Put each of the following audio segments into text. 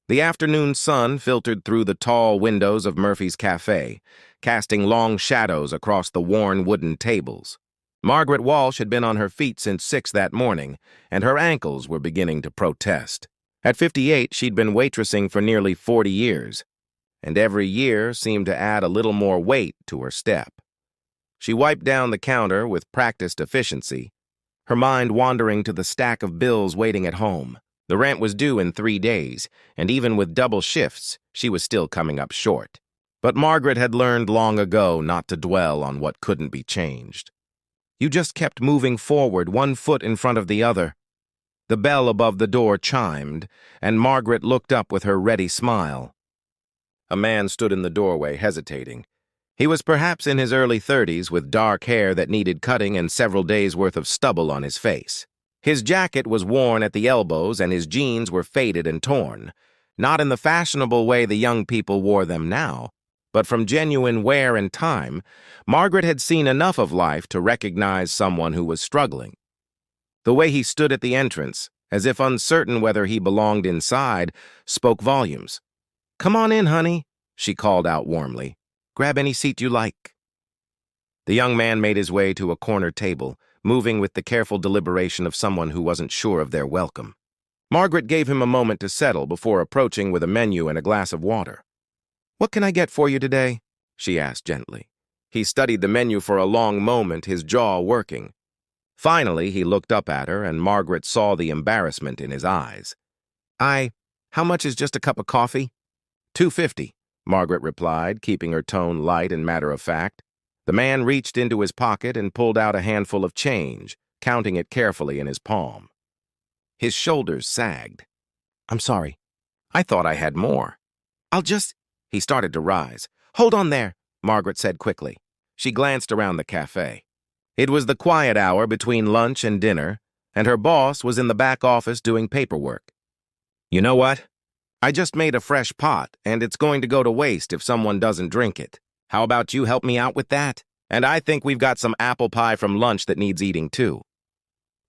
The afternoon sun filtered through the tall windows of Murphy's cafe, casting long shadows across the worn wooden tables. Margaret Walsh had been on her feet since 6 that morning, and her ankles were beginning to protest. At 58, she'd been waitressing for nearly 40 years, and every year seemed to add a little more weight to her step. She wiped down the counter with practiced efficiency, her mind wandering to the stack of bills waiting at home. The rent was due in 3 days, and even with double shifts, she was still coming up short. But Margaret had learned long ago not to dwell on what couldn't be changed. You just kept moving forward, one foot in front of the other. The bell above the door chimed, and Margaret looked up with her ready smile. A man stood in the doorway, hesitating. He was perhaps in his early 30s, with dark hair that needed cutting and several days' worth of stubble on his face. His jacket was worn at the elbows, and his jeans were faded and torn, not in the fashionable way the young people wore them now, but from genuine wear and time. Margaret had seen enough of life to recognize someone who was struggling. The way he stood at the entrance, as if uncertain whether he belonged inside, spoke volumes. "Come on in, honey," she called out warmly. "Grab any seat you like." The young man made his way to a corner table, moving with the careful deliberation of someone who wasn't sure of their welcome. Margaret gave him a moment to settle before approaching with a menu and a glass of water. "What can I get for you today?" she asked gently. He studied the menu for a long moment, his jaw working. Finally, he looked up at her, and Margaret saw the embarrassment in his eyes. How much is just a cup of coffee?" $2.50, Margaret replied, keeping her tone light and matter-of-fact. The man reached into his pocket and pulled out a handful of change, counting it carefully in his palm. His shoulders sagged. "I'm sorry. I thought I had more." He started to rise. "Hold on there," Margaret said quickly. She glanced around the cafe. It was the quiet hour between lunch and dinner, and her boss was in the back office doing paperwork. "You know what? I just made a fresh pot, and it's going to go to waste if someone doesn't drink it. How about you help me out with that? And I think we've got some apple pie from lunch that needs eating too."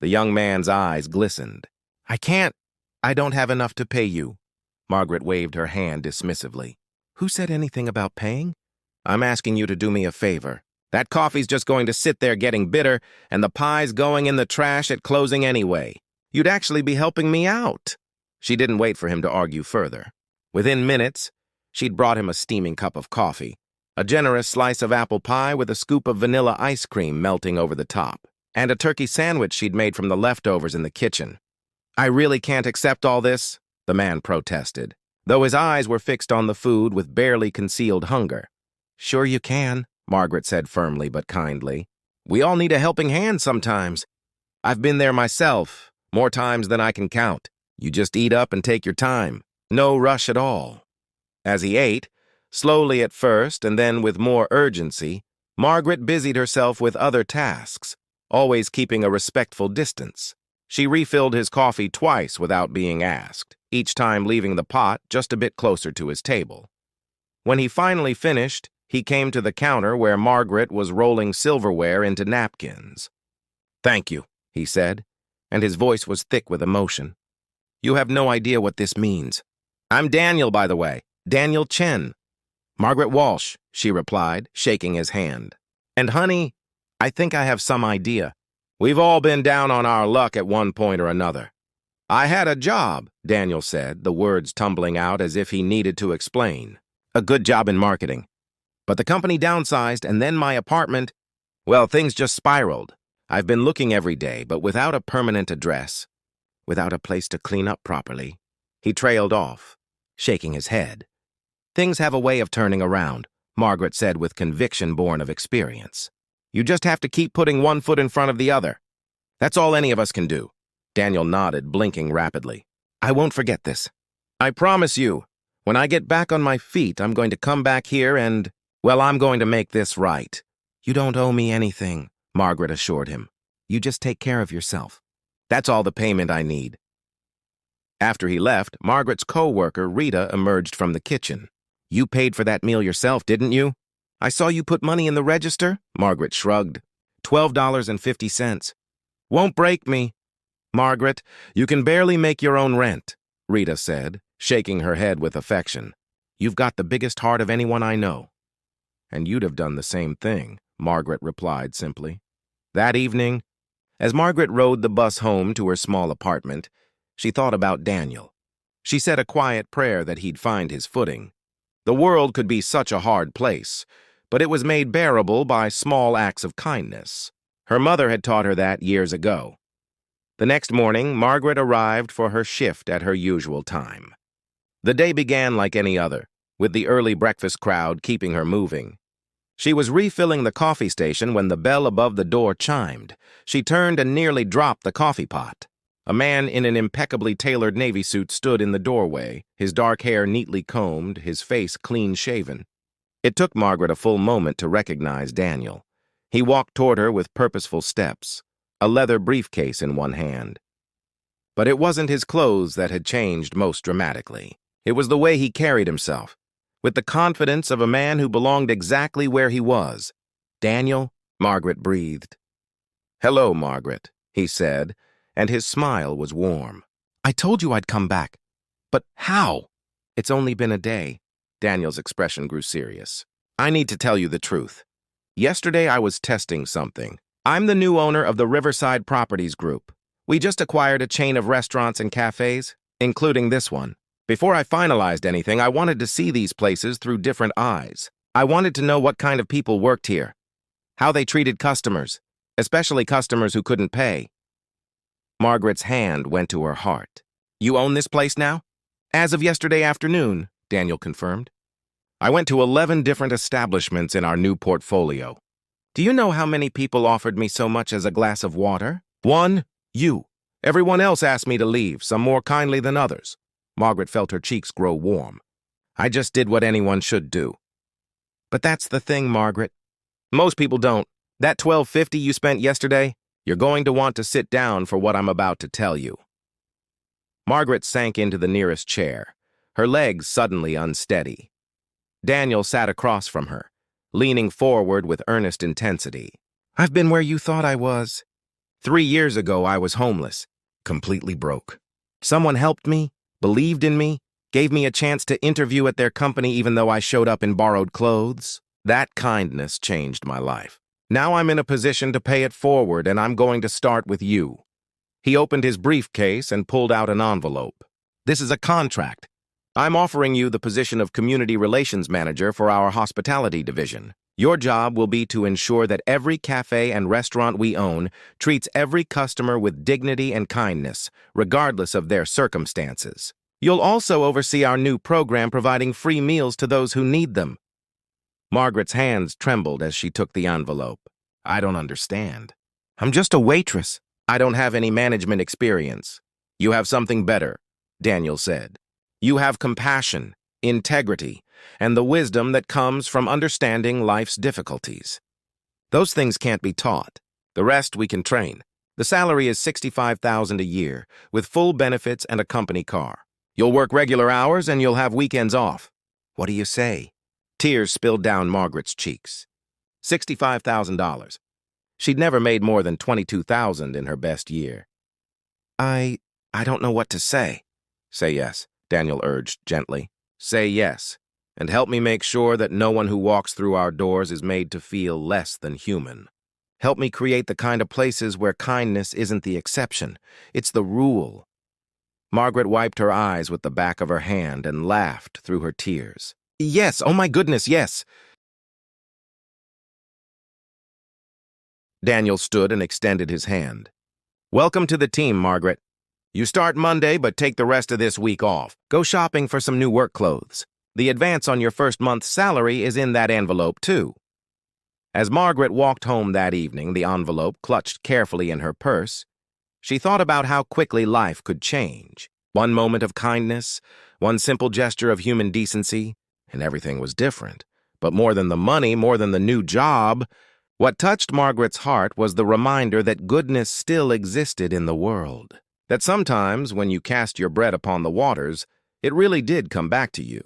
The young man's eyes glistened. I don't have enough to pay you." Margaret waved her hand dismissively. "Who said anything about paying? I'm asking you to do me a favor. That coffee's just going to sit there getting bitter, and the pie's going in the trash at closing anyway. You'd actually be helping me out." She didn't wait for him to argue further. Within minutes, she'd brought him a steaming cup of coffee, a generous slice of apple pie with a scoop of vanilla ice cream melting over the top, and a turkey sandwich she'd made from the leftovers in the kitchen. "I really can't accept all this," the man protested, though his eyes were fixed on the food with barely concealed hunger. "Sure you can," Margaret said firmly but kindly. "We all need a helping hand sometimes. I've been there myself, more times than I can count. You just eat up and take your time. No rush at all." As he ate, slowly at first and then with more urgency, Margaret busied herself with other tasks, always keeping a respectful distance. She refilled his coffee twice without being asked, each time leaving the pot just a bit closer to his table. When he finally finished, he came to the counter where Margaret was rolling silverware into napkins. "Thank you," he said, and his voice was thick with emotion. "You have no idea what this means. I'm Daniel, by the way, Daniel Chen." "Margaret Walsh," she replied, shaking his hand. "And honey, I think I have some idea. We've all been down on our luck at one point or another." "I had a job," Daniel said, the words tumbling out as if he needed to explain. "A good job in marketing. But the company downsized, and then my apartment, well, things just spiraled. I've been looking every day, but without a permanent address, without a place to clean up properly." He trailed off, shaking his head. "Things have a way of turning around," Margaret said with conviction born of experience. "You just have to keep putting one foot in front of the other. That's all any of us can do." Daniel nodded, blinking rapidly. "I won't forget this. I promise you, when I get back on my feet, I'm going to come back here and, well, I'm going to make this right." "You don't owe me anything," Margaret assured him. "You just take care of yourself. That's all the payment I need." After he left, Margaret's co-worker, Rita, emerged from the kitchen. "You paid for that meal yourself, didn't you?" "I saw you put money in the register," Margaret shrugged. $12.50. "Won't break me." "Margaret, you can barely make your own rent," Rita said, shaking her head with affection. "You've got the biggest heart of anyone I know." "And you'd have done the same thing," Margaret replied simply. That evening, as Margaret rode the bus home to her small apartment, she thought about Daniel. She said a quiet prayer that he'd find his footing. The world could be such a hard place, but it was made bearable by small acts of kindness. Her mother had taught her that years ago. The next morning, Margaret arrived for her shift at her usual time. The day began like any other, with the early breakfast crowd keeping her moving. She was refilling the coffee station when the bell above the door chimed. She turned and nearly dropped the coffee pot. A man in an impeccably tailored Navy suit stood in the doorway, his dark hair neatly combed, his face clean-shaven. It took Margaret a full moment to recognize Daniel. He walked toward her with purposeful steps, a leather briefcase in one hand. But it wasn't his clothes that had changed most dramatically. It was the way he carried himself, with the confidence of a man who belonged exactly where he was. "Daniel?" Margaret breathed. "Hello, Margaret," he said, and his smile was warm. "I told you I'd come back. But how?" "It's only been a day." Daniel's expression grew serious. "I need to tell you the truth. Yesterday I was testing something. I'm the new owner of the Riverside Properties Group. We just acquired a chain of restaurants and cafes, including this one. Before I finalized anything, I wanted to see these places through different eyes. I wanted to know what kind of people worked here, how they treated customers, especially customers who couldn't pay." Margaret's hand went to her heart. "You own this place now?" "As of yesterday afternoon," Daniel confirmed. "I went to 11 different establishments in our new portfolio. Do you know how many people offered me so much as a glass of water?" "One, you. Everyone else asked me to leave, some more kindly than others." Margaret felt her cheeks grow warm. "I just did what anyone should do." "But that's the thing, Margaret. Most people don't. That $12.50 you spent yesterday, you're going to want to sit down for what I'm about to tell you." Margaret sank into the nearest chair, her legs suddenly unsteady. Daniel sat across from her, leaning forward with earnest intensity. "I've been where you thought I was. 3 years ago, I was homeless, completely broke. Someone helped me, believed in me, gave me a chance to interview at their company even though I showed up in borrowed clothes. That kindness changed my life. Now I'm in a position to pay it forward, and I'm going to start with you." He opened his briefcase and pulled out an envelope. "This is a contract. I'm offering you the position of Community Relations Manager for our hospitality division. Your job will be to ensure that every cafe and restaurant we own treats every customer with dignity and kindness, regardless of their circumstances. You'll also oversee our new program providing free meals to those who need them." Margaret's hands trembled as she took the envelope. "I don't understand. I'm just a waitress. I don't have any management experience." "You have something better," Daniel said. "You have compassion, integrity, and the wisdom that comes from understanding life's difficulties. Those things can't be taught. The rest we can train. The salary is $65,000 a year, with full benefits and a company car. You'll work regular hours and you'll have weekends off." "What do you say?" Tears spilled down Margaret's cheeks. $65,000. She'd never made more than $22,000 in her best year. I don't know what to say." "Say yes," Daniel urged gently. "Say yes, and help me make sure that no one who walks through our doors is made to feel less than human. Help me create the kind of places where kindness isn't the exception, it's the rule." Margaret wiped her eyes with the back of her hand and laughed through her tears. "Yes, oh my goodness, yes." Daniel stood and extended his hand. "Welcome to the team, Margaret. You start Monday, but take the rest of this week off. Go shopping for some new work clothes. The advance on your first month's salary is in that envelope, too." As Margaret walked home that evening, the envelope clutched carefully in her purse, she thought about how quickly life could change. One moment of kindness, one simple gesture of human decency, and everything was different. But more than the money, more than the new job, what touched Margaret's heart was the reminder that goodness still existed in the world. That sometimes, when you cast your bread upon the waters, it really did come back to you.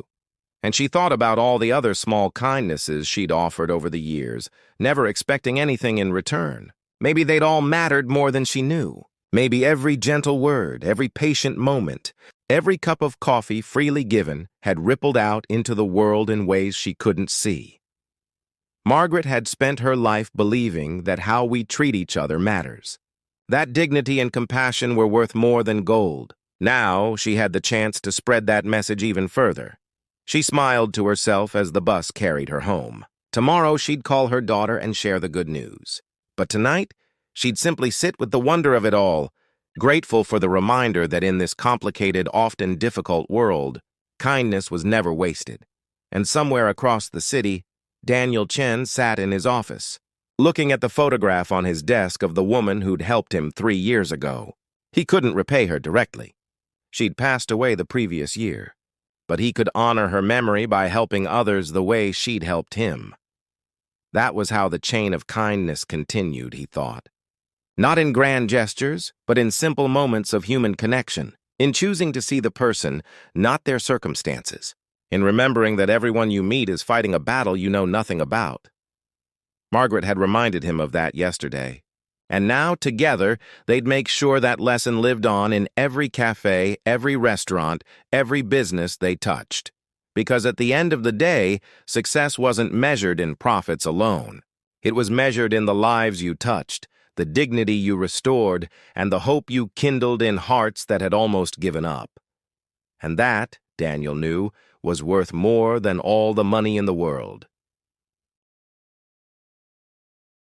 And she thought about all the other small kindnesses she'd offered over the years, never expecting anything in return. Maybe they'd all mattered more than she knew. Maybe every gentle word, every patient moment, Every cup of coffee freely given had rippled out into the world in ways she couldn't see. Margaret had spent her life believing that how we treat each other matters. That dignity and compassion were worth more than gold. Now she had the chance to spread that message even further. She smiled to herself as the bus carried her home. Tomorrow she'd call her daughter and share the good news. But tonight, she'd simply sit with the wonder of it all, grateful for the reminder that in this complicated, often difficult world, kindness was never wasted. And somewhere across the city, Daniel Chen sat in his office, looking at the photograph on his desk of the woman who'd helped him 3 years ago. He couldn't repay her directly. She'd passed away the previous year, but he could honor her memory by helping others the way she'd helped him. That was how the chain of kindness continued, he thought. Not in grand gestures, but in simple moments of human connection, in choosing to see the person, not their circumstances, in remembering that everyone you meet is fighting a battle you know nothing about. Margaret had reminded him of that yesterday, and now, together, they'd make sure that lesson lived on in every cafe, every restaurant, every business they touched. Because at the end of the day, success wasn't measured in profits alone. It was measured in the lives you touched, the dignity you restored, and the hope you kindled in hearts that had almost given up. And that, Daniel knew, was worth more than all the money in the world.